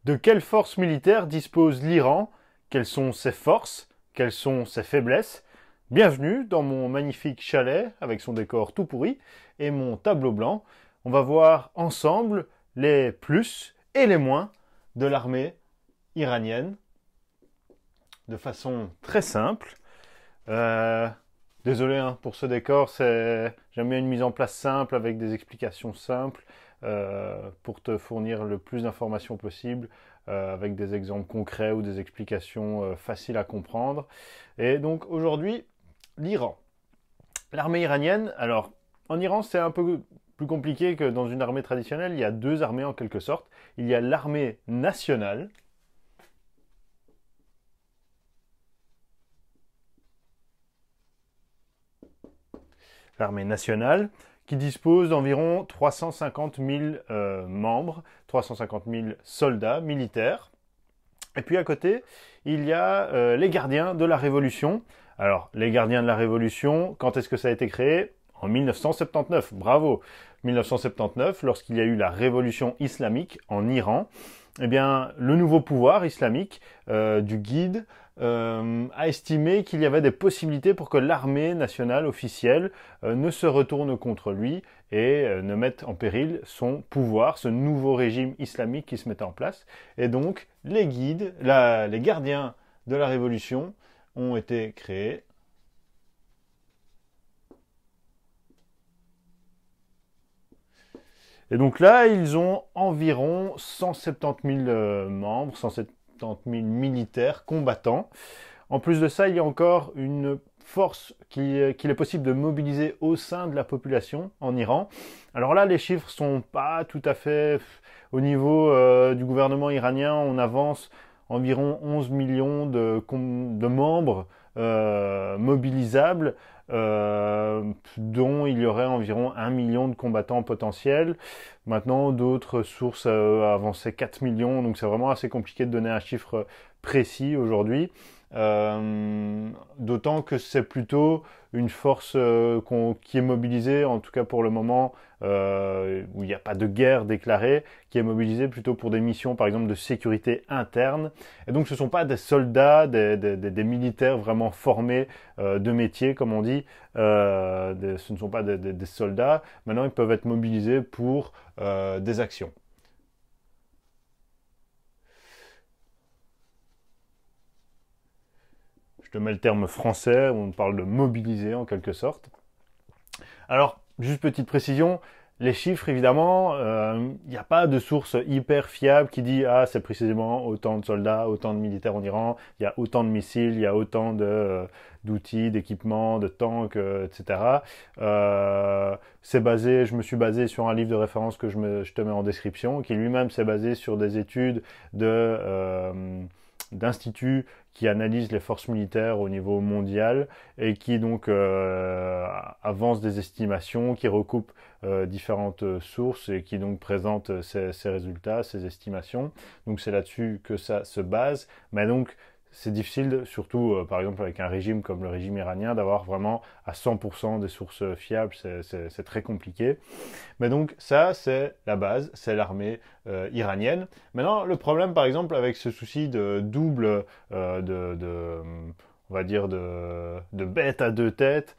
De quelles forces militaires dispose l'Iran? Quelles sont ses forces? Quelles sont ses faiblesses? Bienvenue dans mon magnifique chalet avec son décor tout pourri et mon tableau blanc. On va voir ensemble les plus et les moins de l'armée iranienne de façon très simple. Désolé pour ce décor, j'aime bien une mise en place simple avec des explications simples pour te fournir le plus d'informations possible avec des exemples concrets ou des explications faciles à comprendre. Et donc aujourd'hui, l'Iran. L'armée iranienne, alors en Iran c'est un peu plus compliqué que dans une armée traditionnelle, il y a deux armées en quelque sorte. Il y a l'armée nationale, qui dispose d'environ 350 000 membres, 350 000 soldats militaires. Et puis à côté, il y a les gardiens de la Révolution. Alors, les gardiens de la Révolution, quand est-ce que ça a été créé? En 1979, bravo. 1979, lorsqu'il y a eu la révolution islamique en Iran, eh bien, le nouveau pouvoir islamique du guide a estimé qu'il y avait des possibilités pour que l'armée nationale officielle ne se retourne contre lui et ne mette en péril son pouvoir, ce nouveau régime islamique qui se mettait en place. Et donc, les guides, les gardiens de la révolution ont été créés. Et donc là, ils ont environ 170 000 membres, 170 000 militaires combattants. En plus de ça, il y a encore une force qu'il est possible de mobiliser au sein de la population en Iran. Alors là, les chiffres sont pas tout à fait au niveau du gouvernement iranien. On avance environ 11 millions de membres mobilisables, dont il y aurait environ 1 million de combattants potentiels. Maintenant, d'autres sources avançaient 4 millions, donc c'est vraiment assez compliqué de donner un chiffre précis aujourd'hui. D'autant que c'est plutôt une force qui est mobilisée, en tout cas pour le moment, où il n'y a pas de guerre déclarée, qui est mobilisée plutôt pour des missions, par exemple, de sécurité interne. Et donc ce ne sont pas des soldats, des militaires vraiment formés de métier, comme on dit. Ce ne sont pas des soldats. Maintenant, ils peuvent être mobilisés pour des actions. Je te mets le terme français, on parle de mobiliser en quelque sorte. Alors, juste petite précision, les chiffres évidemment, il n'y a pas de source hyper fiable qui dit ah c'est précisément autant de soldats, autant de militaires en Iran, il y a autant de missiles, il y a autant d'outils, d'équipements, de tanks, etc. Je me suis basé sur un livre de référence que je te mets en description, qui lui-même s'est basé sur des études d'instituts qui analysent les forces militaires au niveau mondial et qui donc avance des estimations, qui recoupent différentes sources et qui donc présentent ces résultats, ces estimations. Donc c'est là-dessus que ça se base. Mais donc c'est difficile, surtout par exemple avec un régime comme le régime iranien, d'avoir vraiment à 100% des sources fiables, c'est très compliqué. Mais donc ça, c'est la base, c'est l'armée iranienne. Maintenant, le problème par exemple avec ce souci de double, on va dire de bête à deux têtes,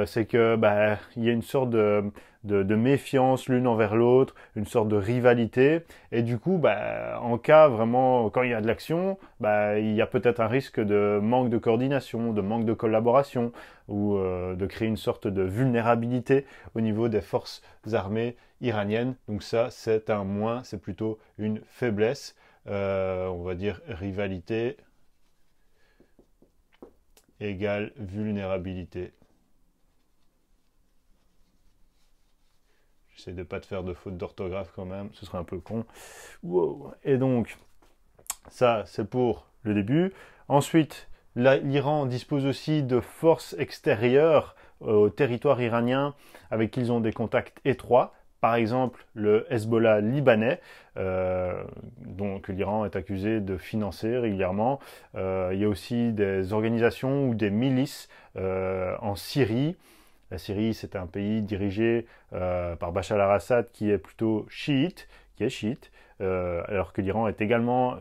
c'est que il y a une sorte de méfiance l'une envers l'autre, une sorte de rivalité, et du coup, en cas vraiment, quand il y a de l'action, il y a peut-être un risque de manque de coordination, de manque de collaboration, ou de créer une sorte de vulnérabilité au niveau des forces armées iraniennes. Donc ça, c'est un moins, c'est plutôt une faiblesse, on va dire rivalité égale vulnérabilité. J'essaie de ne pas te faire de faute d'orthographe quand même, ce serait un peu con. Wow. Et donc, ça c'est pour le début. Ensuite, l'Iran dispose aussi de forces extérieures au territoire iranien avec qui ils ont des contacts étroits. Par exemple, le Hezbollah libanais, dont l'Iran est accusé de financer régulièrement. Il y a aussi des organisations ou des milices en Syrie. La Syrie, c'est un pays dirigé par Bachar al-Assad qui est plutôt chiite, alors que l'Iran est également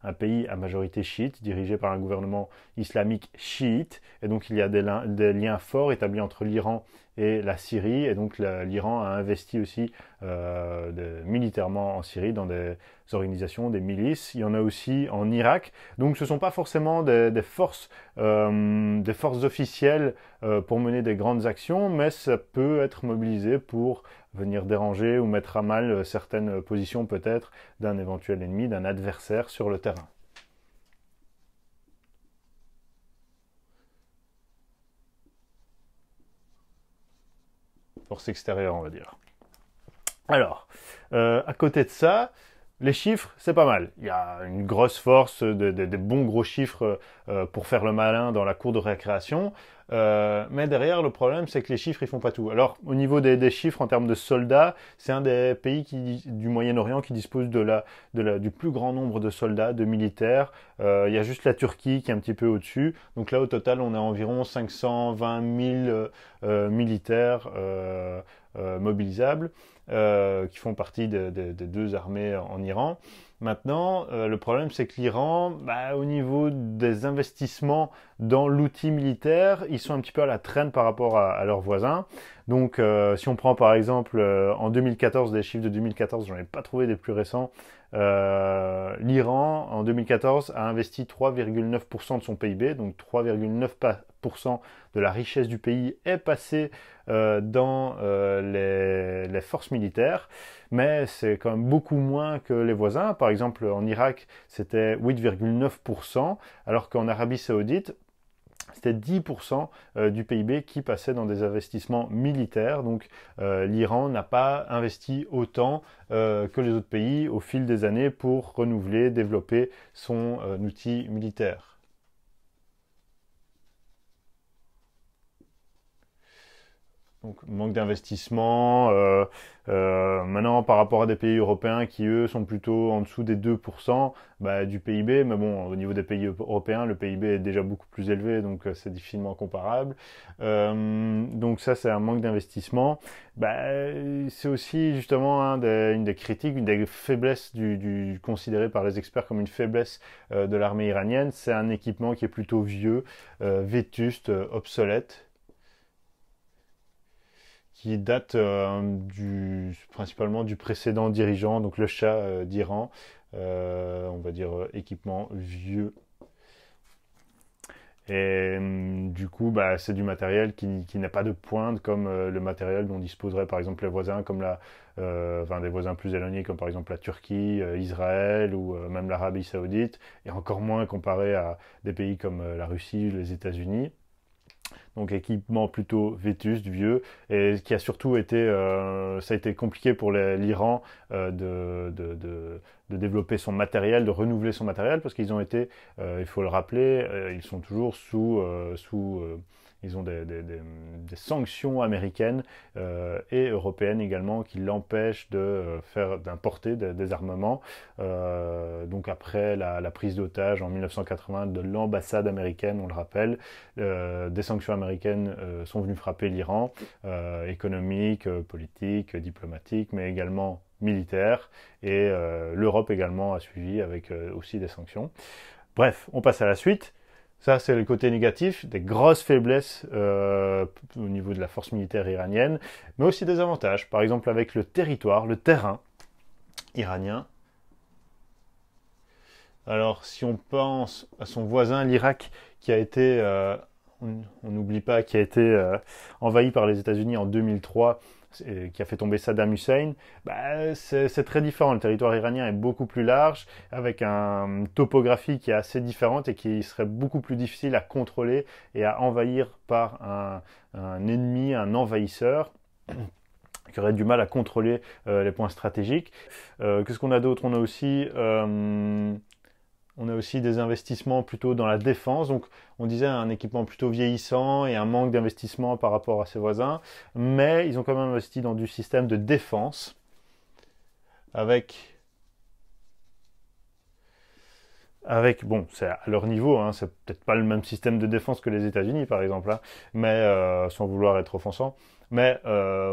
un pays à majorité chiite, dirigé par un gouvernement islamique chiite, et donc il y a des liens forts établis entre l'Iran et la Syrie, et donc l'Iran a investi aussi militairement en Syrie dans des organisations, des milices. Il y en a aussi en Irak, donc ce ne sont pas forcément des forces officielles pour mener des grandes actions, mais ça peut être mobilisé pour venir déranger ou mettre à mal certaines positions peut-être d'un éventuel ennemi, d'un adversaire sur le terrain. Force extérieure, on va dire. Alors, à côté de ça, les chiffres, c'est pas mal. Il y a une grosse force, des bons gros chiffres pour faire le malin dans la cour de récréation. Mais derrière, le problème, c'est que les chiffres, ils font pas tout. Alors, au niveau des chiffres en termes de soldats, c'est un des pays du Moyen-Orient qui dispose du plus grand nombre de soldats, de militaires. Il y a juste la Turquie qui est un petit peu au-dessus. Donc là, au total, on a environ 520 000 militaires mobilisables. Qui font partie des deux armées en Iran. Maintenant, le problème, c'est que l'Iran, au niveau des investissements dans l'outil militaire, ils sont un petit peu à la traîne par rapport à leurs voisins. Donc, si on prend par exemple en 2014, des chiffres de 2014, j'en ai pas trouvé des plus récents, l'Iran, en 2014, a investi 3,9% de son PIB, donc 3,9% de la richesse du pays est passée dans les forces militaires, mais c'est quand même beaucoup moins que les voisins. Par exemple, en Irak, c'était 8,9%, alors qu'en Arabie Saoudite, c'était 10% du PIB qui passait dans des investissements militaires. Donc l'Iran n'a pas investi autant que les autres pays au fil des années pour renouveler, développer son outil militaire. Donc manque d'investissement. Maintenant, par rapport à des pays européens qui, eux, sont plutôt en dessous des 2% du PIB. Mais bon, au niveau des pays européens, le PIB est déjà beaucoup plus élevé, donc c'est difficilement comparable. Donc ça, c'est un manque d'investissement. C'est aussi justement une des critiques, une des faiblesses considérées par les experts comme une faiblesse de l'armée iranienne. C'est un équipement qui est plutôt vieux, vétuste, obsolète, qui date principalement du précédent dirigeant, donc le Shah d'Iran, on va dire équipement vieux. Et du coup, c'est du matériel qui n'a pas de pointe comme le matériel dont disposeraient par exemple les voisins, comme des voisins plus éloignés comme par exemple la Turquie, Israël ou même l'Arabie Saoudite, et encore moins comparé à des pays comme la Russie ou les États-Unis. Donc équipement plutôt vétuste, vieux, et qui a surtout été, ça a été compliqué pour l'Iran de développer son matériel, de renouveler son matériel, parce qu'ils ont été, il faut le rappeler, ils sont toujours ils ont des sanctions américaines et européennes également qui l'empêchent d'importer des armements. Donc après la prise d'otage en 1980 de l'ambassade américaine, on le rappelle, des sanctions américaines sont venues frapper l'Iran, économiques, politiques, diplomatiques, mais également militaires. Et l'Europe également a suivi avec aussi des sanctions. Bref, on passe à la suite. Ça, c'est le côté négatif, des grosses faiblesses au niveau de la force militaire iranienne, mais aussi des avantages. Par exemple, avec le territoire, le terrain iranien. Alors, si on pense à son voisin, l'Irak, qui a été, on n'oublie pas, qui a été envahi par les États-Unis en 2003, qui a fait tomber Saddam Hussein, c'est très différent. Le territoire iranien est beaucoup plus large, avec une topographie qui est assez différente et qui serait beaucoup plus difficile à contrôler et à envahir par un ennemi, un envahisseur qui aurait du mal à contrôler les points stratégiques. Qu'est-ce qu'on a d'autre? On a aussi des investissements plutôt dans la défense. Donc, on disait un équipement plutôt vieillissant et un manque d'investissement par rapport à ses voisins. Mais ils ont quand même investi dans du système de défense avec bon, c'est à leur niveau, hein, c'est peut-être pas le même système de défense que les États-Unis, par exemple, hein, mais sans vouloir être offensant, Mais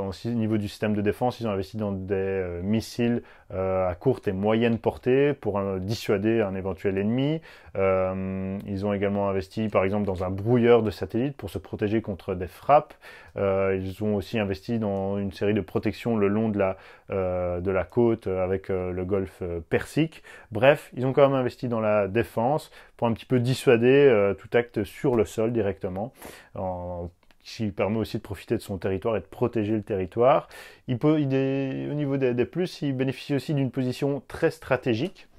aussi, au niveau du système de défense, ils ont investi dans des missiles à courte et moyenne portée pour dissuader un éventuel ennemi. Ils ont également investi, par exemple, dans un brouilleur de satellites pour se protéger contre des frappes. Ils ont aussi investi dans une série de protections le long de la côte avec le golfe Persique. Bref, ils ont quand même investi dans la défense pour un petit peu dissuader tout acte sur le sol directement, qui permet aussi de profiter de son territoire et de protéger le territoire. Au niveau des plus, il bénéficie aussi d'une position très stratégique.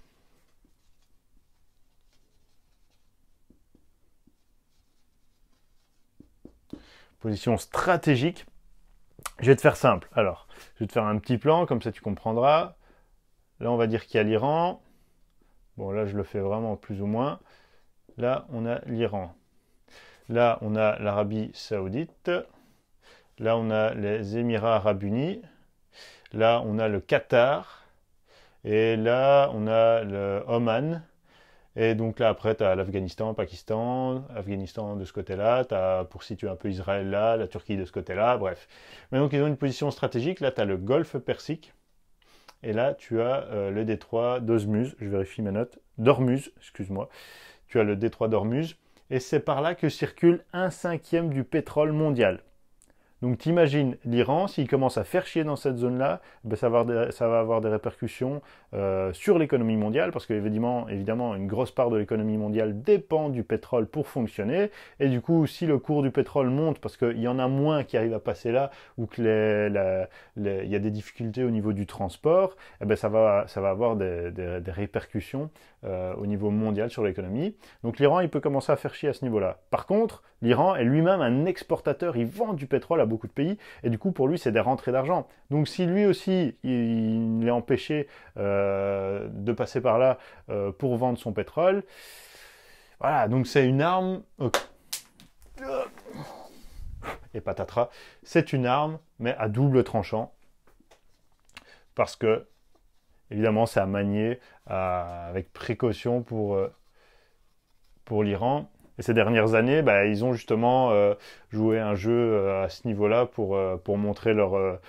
Position stratégique. Je vais te faire simple. Alors, je vais te faire un petit plan, comme ça tu comprendras. Là, on va dire qu'il y a l'Iran. Bon, là, je le fais vraiment plus ou moins. Là, on a l'Iran. Là, on a l'Arabie Saoudite. Là, on a les Émirats Arabes Unis. Là, on a le Qatar. Et là, on a le Oman. Et donc là, après, tu as l'Afghanistan, Pakistan, Afghanistan de ce côté-là. Tu as, pour situer un peu Israël là, la Turquie de ce côté-là, bref. Mais donc, ils ont une position stratégique. Là, tu as le golfe Persique. Et là, tu as le détroit d'Ormuz. Je vérifie mes notes. D'Ormuz, excuse-moi. Tu as le détroit d'Ormuz. Et c'est par là que circule 1/5 du pétrole mondial. Donc t'imagines l'Iran, s'il commence à faire chier dans cette zone-là, ben ça va avoir des répercussions sur l'économie mondiale, parce que évidemment, une grosse part de l'économie mondiale dépend du pétrole pour fonctionner, et du coup, si le cours du pétrole monte, parce qu'il y en a moins qui arrivent à passer là, ou que il y a des difficultés au niveau du transport, eh ben ça va avoir des répercussions au niveau mondial sur l'économie. Donc l'Iran, il peut commencer à faire chier à ce niveau-là. Par contre, l'Iran est lui-même un exportateur, il vend du pétrole à beaucoup de pays, et du coup pour lui c'est des rentrées d'argent. Donc si lui aussi il est empêché de passer par là pour vendre son pétrole, voilà, donc c'est une arme, et patatras, c'est une arme mais à double tranchant, parce que évidemment c'est à manier avec précaution pour l'Iran. Et ces dernières années, bah, ils ont justement joué un jeu à ce niveau-là pour montrer la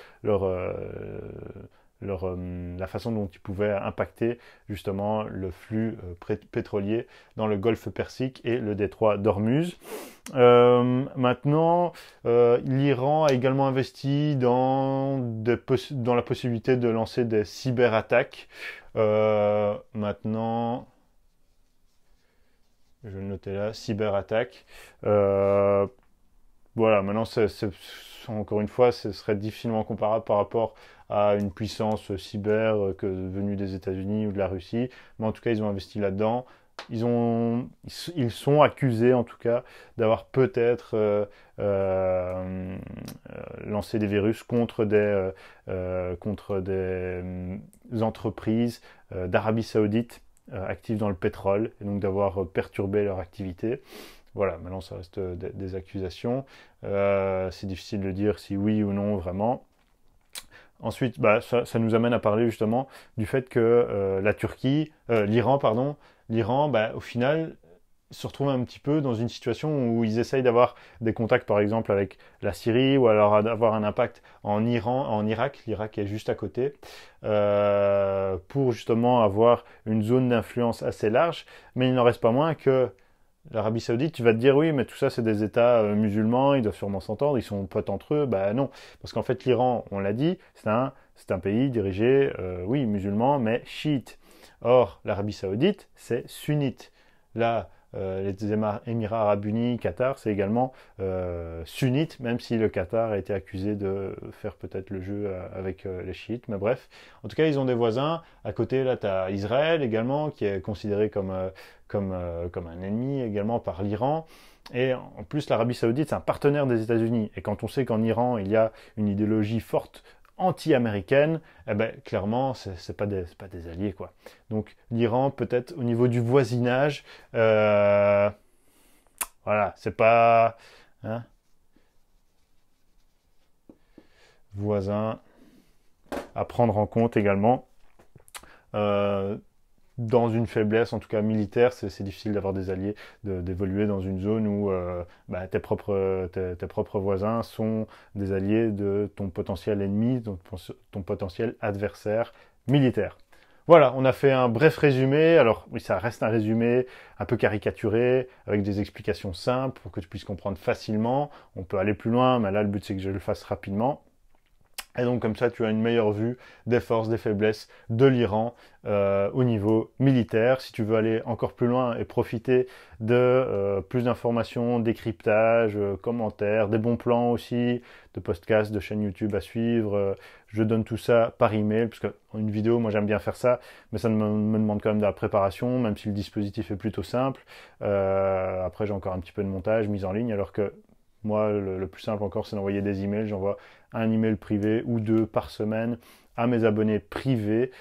façon dont ils pouvaient impacter justement le flux pétrolier dans le golfe Persique et le détroit d'Ormuz. Maintenant, l'Iran a également investi dans la possibilité de lancer des cyberattaques. Maintenant, je vais le noter là, cyberattaque. Voilà, maintenant, encore une fois, ce serait difficilement comparable par rapport à une puissance cyber venue des États-Unis ou de la Russie. Mais en tout cas, ils ont investi là-dedans. Ils sont accusés, en tout cas, d'avoir peut-être lancé des virus contre des entreprises d'Arabie Saoudite actifs dans le pétrole, et donc d'avoir perturbé leur activité. Voilà, maintenant ça reste des accusations. C'est difficile de dire si oui ou non vraiment. Ensuite, bah, ça nous amène à parler justement du fait que l'Iran, bah, au final, se retrouve un petit peu dans une situation où ils essayent d'avoir des contacts, par exemple, avec la Syrie, ou alors d'avoir un impact en Irak. L'Irak est juste à côté, pour justement avoir une zone d'influence assez large. Mais il n'en reste pas moins que l'Arabie Saoudite, tu vas te dire oui, mais tout ça c'est des États musulmans, ils doivent sûrement s'entendre, ils sont potes entre eux. Bah non, parce qu'en fait l'Iran, on l'a dit, c'est un pays dirigé, oui, musulman, mais chiite. Or, l'Arabie Saoudite, c'est sunnite. Là, les Émirats Arabes Unis, Qatar, c'est également sunnite, même si le Qatar a été accusé de faire peut-être le jeu avec les chiites. Mais bref, en tout cas, ils ont des voisins. À côté, là, tu as Israël également, qui est considéré comme un ennemi également par l'Iran. Et en plus, l'Arabie Saoudite, c'est un partenaire des États-Unis. Et quand on sait qu'en Iran, il y a une idéologie forte anti-américaine, eh ben, clairement, c'est pas des alliés, quoi. Donc, l'Iran, peut-être au niveau du voisinage, voilà, c'est pas, hein, voisin à prendre en compte également. dans une faiblesse, en tout cas militaire, c'est difficile d'avoir des alliés, d'évoluer dans une zone où tes propres voisins sont des alliés de ton potentiel ennemi, ton potentiel adversaire militaire. Voilà, on a fait un bref résumé. Alors oui, ça reste un résumé un peu caricaturé, avec des explications simples pour que tu puisses comprendre facilement. On peut aller plus loin, mais là le but c'est que je le fasse rapidement. Et donc comme ça, tu as une meilleure vue des forces, des faiblesses de l'Iran au niveau militaire. Si tu veux aller encore plus loin et profiter de plus d'informations, décryptage, commentaires, des bons plans aussi, de podcasts, de chaînes YouTube à suivre, je donne tout ça par email, parce qu'une vidéo, moi j'aime bien faire ça, mais ça me demande quand même de la préparation, même si le dispositif est plutôt simple. Après j'ai encore un petit peu de montage, mise en ligne, alors que moi, le plus simple encore, c'est d'envoyer des emails. J'envoie un email privé ou 2 par semaine à mes abonnés privés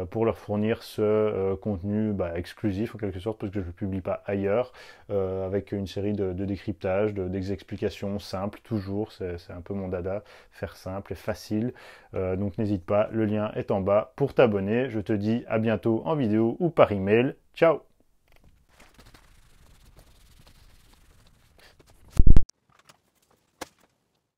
pour leur fournir ce contenu exclusif en quelque sorte, parce que je ne le publie pas ailleurs, avec une série de décryptages, d'explications simples, toujours. C'est un peu mon dada, faire simple et facile. Donc n'hésite pas, le lien est en bas pour t'abonner. Je te dis à bientôt en vidéo ou par email. Ciao!